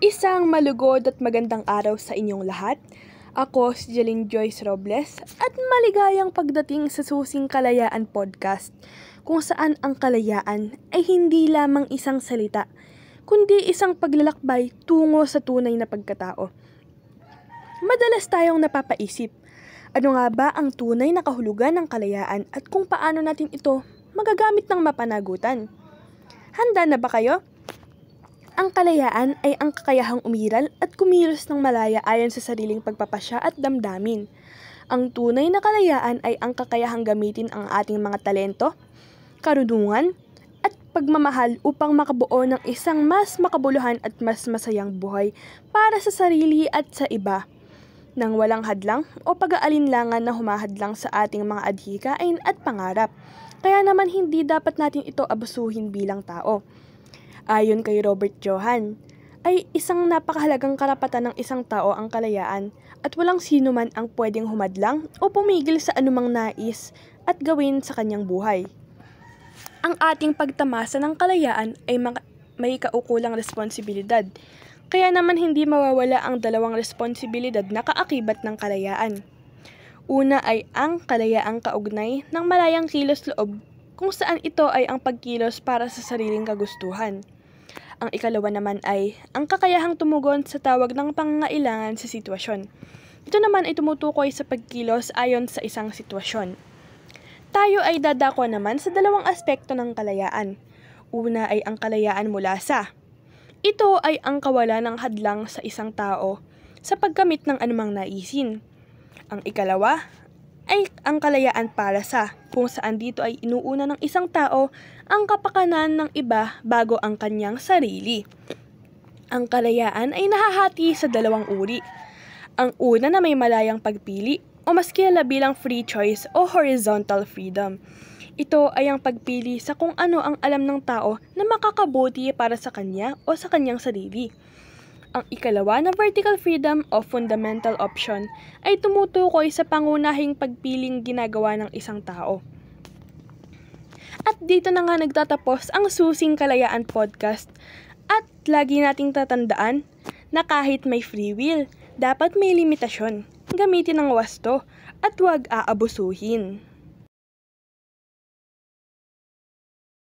Isang malugod at magandang araw sa inyong lahat. Ako si Jeline Joyce Robles at maligayang pagdating sa Susing Kalayaan Podcast, kung saan ang kalayaan ay hindi lamang isang salita, kundi isang paglalakbay tungo sa tunay na pagkatao. Madalas tayong napapaisip, ano nga ba ang tunay na kahulugan ng kalayaan at kung paano natin ito magagamit ng mapanagutan? Handa na ba kayo? Ang kalayaan ay ang kakayahang umiral at kumilos ng malaya ayon sa sariling pagpapasya at damdamin. Ang tunay na kalayaan ay ang kakayahang gamitin ang ating mga talento, karunungan, at pagmamahal upang makabuo ng isang mas makabuluhan at mas masayang buhay para sa sarili at sa iba, nang walang hadlang o pag-aalinlangan na humahadlang sa ating mga adhikain at pangarap. Kaya naman hindi dapat natin ito abusuhin bilang tao. Ayon kay Robert Johan, ay isang napakahalagang karapatan ng isang tao ang kalayaan at walang sino man ang pwedeng humadlang o pumigil sa anumang nais at gawin sa kanyang buhay. Ang ating pagtamasa ng kalayaan ay may kaukulang responsibilidad, kaya naman hindi mawawala ang dalawang responsibilidad na kaakibat ng kalayaan. Una ay ang kalayaang kaugnay ng malayang kilos loob, kung saan ito ay ang pagkilos para sa sariling kagustuhan. Ang ikalawa naman ay ang kakayahang tumugon sa tawag ng pangangailangan sa sitwasyon. Ito naman ay tumutukoy sa pagkilos ayon sa isang sitwasyon. Tayo ay dadako naman sa dalawang aspekto ng kalayaan. Una ay ang kalayaan mula sa. Ito ay ang kawalan ng hadlang sa isang tao sa pagkamit ng anumang naisin. Ang ikalawa ay ang kalayaan para sa, kung saan dito ay inuuna ng isang tao ang kapakanan ng iba bago ang kanyang sarili. Ang kalayaan ay nahahati sa dalawang uri. Ang una na may malayang pagpili o mas kilala bilang free choice o horizontal freedom. Ito ay ang pagpili sa kung ano ang alam ng tao na makakabuti para sa kanya o sa kanyang sarili. Ang ikalawa na vertical freedom o fundamental option ay tumutukoy sa pangunahing pagpiling ginagawa ng isang tao. At dito na nga nagtatapos ang Susing Kalayaan Podcast, at lagi nating tatandaan na kahit may free will, dapat may limitasyon. Gamitin ang wasto at huwag aabusuhin.